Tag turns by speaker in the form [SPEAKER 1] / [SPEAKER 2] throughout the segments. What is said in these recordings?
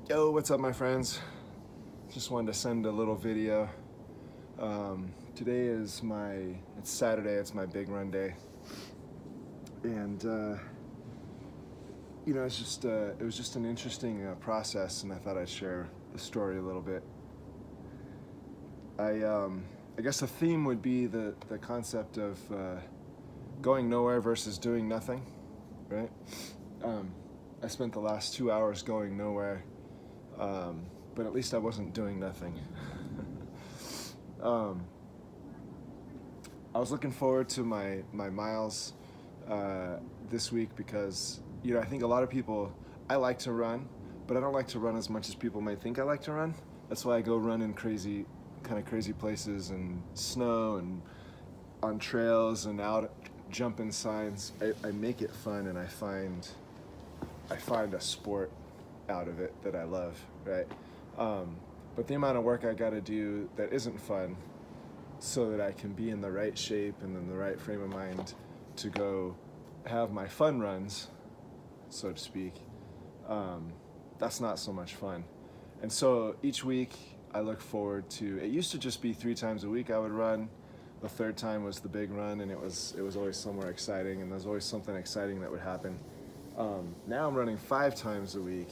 [SPEAKER 1] Yo, what's up, my friends? Just wanted to send a little video. Today is it's Saturday, it's my big run day. And, it was just an interesting process, and I thought I'd share the story a little bit. I guess the theme would be the concept of going nowhere versus doing nothing, right? I spent the last 2 hours going nowhere. But at least I wasn't doing nothing. I was looking forward to my miles this week because, I think a lot of people, I like to run, but I don't like to run as much as people might think I like to run. That's why I go run in crazy places and snow and on trails and out jumping signs. I make it fun, and I find a sport out of it that I love, right? But the amount of work I got to do that isn't fun, so that I can be in the right shape and in the right frame of mind to go have my fun runs, so to speak, that's not so much fun. And so each week I look forward to, it used to just be 3 times a week I would run. The third time was the big run, and it was always somewhere exciting, and there's always something exciting that would happen. Now I'm running 5 times a week,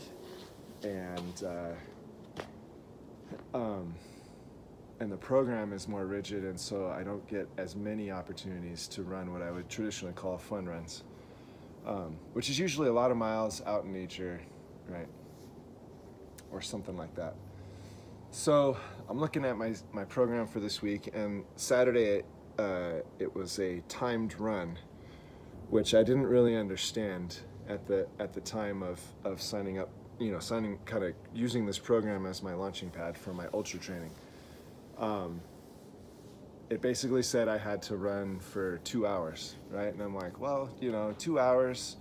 [SPEAKER 1] and the program is more rigid, and so I don't get as many opportunities to run what I would traditionally call fun runs, which is usually a lot of miles out in nature, right? Or something like that. So I'm looking at my program for this week, and Saturday it was a timed run, which I didn't really understand at the time of signing up, kind of using this program as my launching pad for my ultra training. It basically said I had to run for 2 hours, right? And I'm like, well, 2 hours,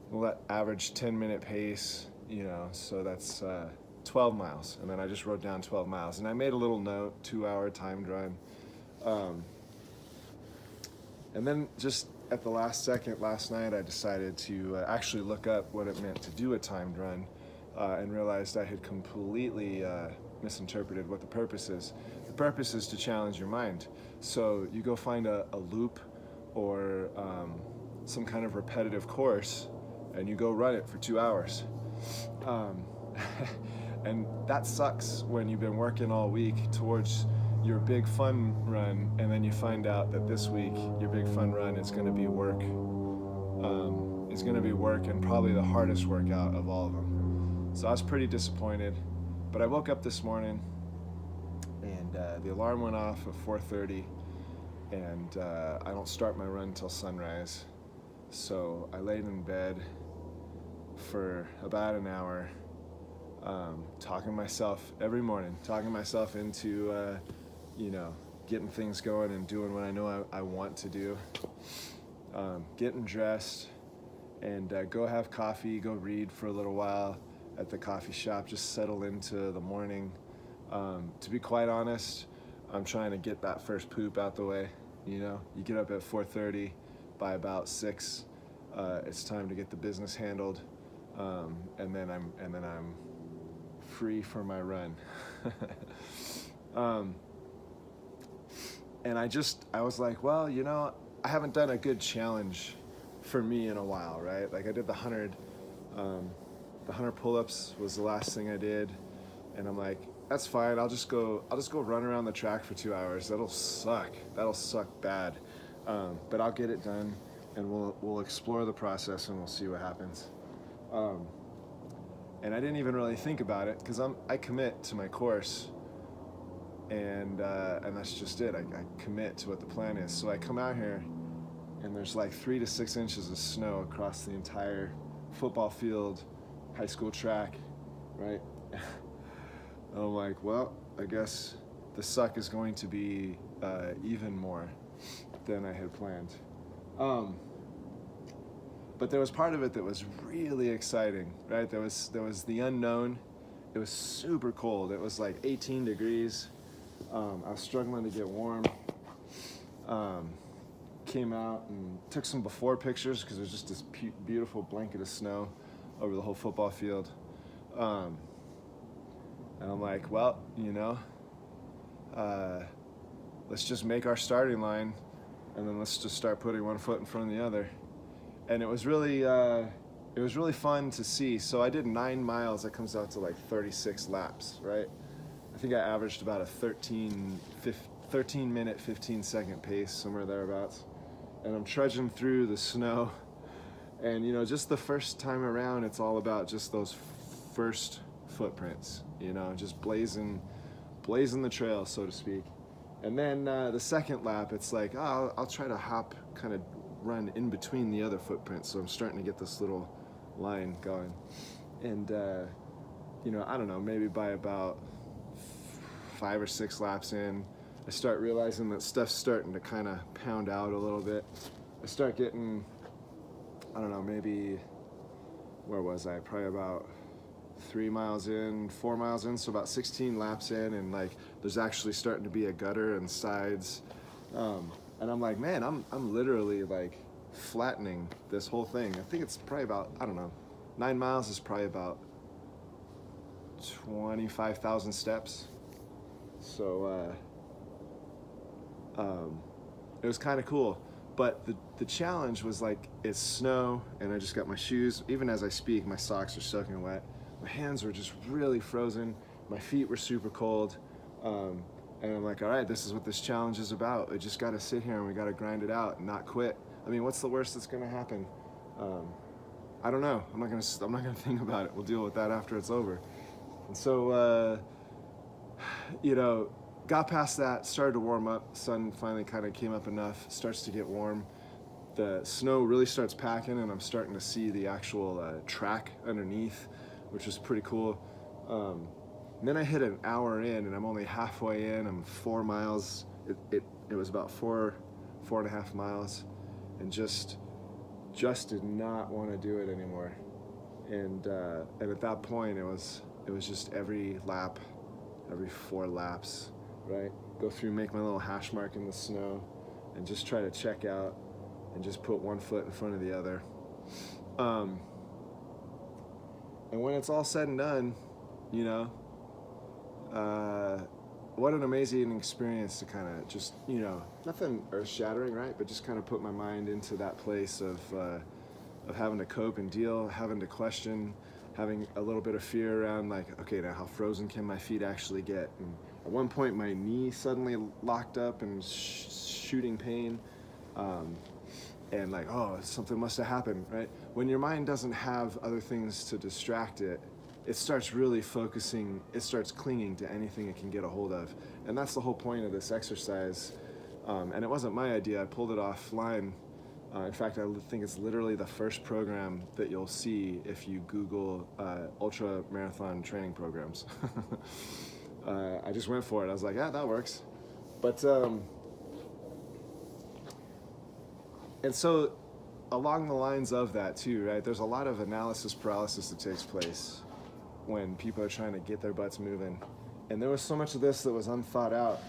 [SPEAKER 1] we'll average 10-minute pace, so that's 12 miles. And then I just wrote down 12 miles. And I made a little note, 2-hour timed run. And then just at the last second last night, I decided to actually look up what it meant to do a timed run, and realized I had completely misinterpreted what the purpose is. The purpose is to challenge your mind. So you go find a loop or some kind of repetitive course, and you go run it for 2 hours. And that sucks when you've been working all week towards your big fun run, and then you find out that this week your big fun run is going to be work. It's going to be work, and probably the hardest workout of all of them. So I was pretty disappointed, but I woke up this morning, and the alarm went off at 4:30, and I don't start my run until sunrise. So I laid in bed for about an hour, talking myself every morning, talking myself into getting things going and doing what I know I want to do, getting dressed, and go have coffee, go read for a little while at the coffee shop, just settle into the morning. To be quite honest, I'm trying to get that first poop out the way. You get up at 4:30, by about 6, it's time to get the business handled, and then I'm free for my run. And I was like, well, I haven't done a good challenge for me in a while, right? Like I did the 100 pull-ups was the last thing I did, and I'm like, that's fine. I'll just go run around the track for 2 hours. That'll suck bad, but I'll get it done, and we'll explore the process, and we'll see what happens. And I didn't even really think about it because I commit to my course, and that's just it. I commit to what the plan is. So I come out here, and there's like 3 to 6 inches of snow across the entire football field, high school track, right? And I'm like, well, I guess the suck is going to be even more than I had planned. But there was part of it that was really exciting, right? There was the unknown. It was super cold. It was like 18 degrees. I was struggling to get warm. Came out and took some before pictures because there's just this beautiful blanket of snow over the whole football field. And I'm like, well, let's just make our starting line, and then let's just start putting one foot in front of the other. And it was really fun to see. So I did 9 miles. That comes out to like 36 laps, right? I think I averaged about a 13 minute, 15-second pace, somewhere thereabouts. And I'm trudging through the snow. And, just the first time around, it's all about just those first footprints, just blazing the trail, so to speak. And then the second lap, it's like, I'll try to kind of run in between the other footprints. So I'm starting to get this little line going. And, I don't know, maybe by about 5 or 6 laps in, I start realizing that stuff's starting to kind of pound out a little bit. I start getting, I don't know, maybe, where was I? Probably about 3 miles in, 4 miles in, so about 16 laps in, and like there's actually starting to be a gutter and sides. And I'm like, man, I'm literally like flattening this whole thing. I think it's probably about, I don't know, 9 miles is probably about 25,000 steps. So it was kind of cool. But the challenge was like, it's snow, and I just got my shoes. Even as I speak, my socks are soaking wet. My hands were just really frozen. My feet were super cold. And I'm like, all right, this is what this challenge is about. We just got to sit here and we got to grind it out and not quit. I mean, what's the worst that's going to happen? I don't know. I'm not going to think about it. We'll deal with that after it's over. And so, got past that, started to warm up. Sun finally kind of came up enough, starts to get warm. The snow really starts packing, and I'm starting to see the actual track underneath, which is pretty cool. And then I hit an hour in, and I'm only halfway in. I'm 4 miles. It was about 4.5 miles, and just did not want to do it anymore. And at that point, it was just every lap, every 4 laps, right? Go through, make my little hash mark in the snow, and just try to check out, and just put one foot in front of the other. And when it's all said and done, what an amazing experience to kind of just, nothing earth-shattering, right? But just kind of put my mind into that place of having to cope and deal, having to question, having a little bit of fear around, like, okay, now how frozen can my feet actually get? And at one point, my knee suddenly locked up and shooting pain. And like, oh, something must have happened, right? When your mind doesn't have other things to distract it, it starts really focusing, it starts clinging to anything it can get a hold of. And that's the whole point of this exercise. And it wasn't my idea, I pulled it offline. In fact, I think it's literally the first program that you'll see if you Google ultra marathon training programs. I just went for it. I was like, yeah, that works. But, and so along the lines of that too, right, there's a lot of analysis paralysis that takes place when people are trying to get their butts moving. And there was so much of this that was unthought out.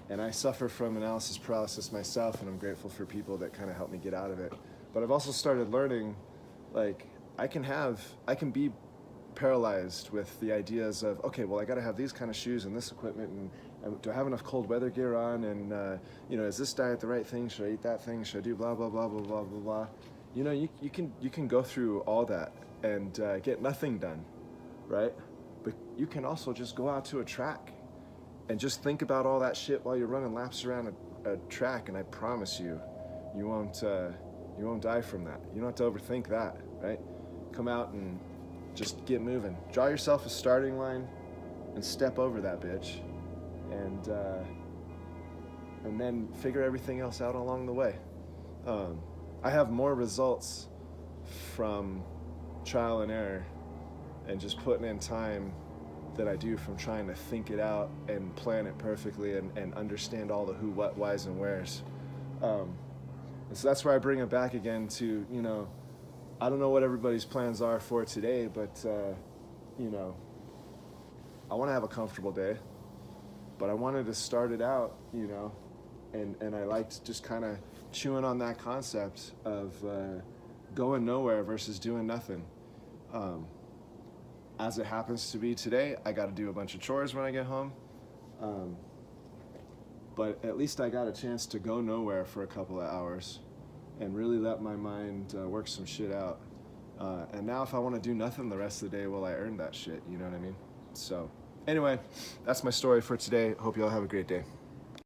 [SPEAKER 1] And I suffer from analysis paralysis myself, and I'm grateful for people that kind of help me get out of it. But I've also started learning, like, I can be paralyzed with the ideas of, okay, well, I got to have these kind of shoes and this equipment, and do I have enough cold weather gear on? And, is this diet the right thing? Should I eat that thing? Should I do blah, blah, blah, blah, blah, blah, blah? You can go through all that and get nothing done, right? But you can also just go out to a track and just think about all that shit while you're running laps around a track, and I promise you won't die from that. You don't have to overthink that, right? Come out and just get moving. Draw yourself a starting line and step over that bitch, and then figure everything else out along the way. I have more results from trial and error and just putting in time that I do from trying to think it out and plan it perfectly and understand all the who, what, whys, and wheres. And so that's where I bring it back again to, I don't know what everybody's plans are for today, but, I want to have a comfortable day, but I wanted to start it out, and I liked just kind of chewing on that concept of going nowhere versus doing nothing. As it happens to be today, I got to do a bunch of chores when I get home. But at least I got a chance to go nowhere for a couple of hours and really let my mind work some shit out. And now if I want to do nothing the rest of the day, well, I earned that shit, you know what I mean? So anyway, that's my story for today. Hope you all have a great day.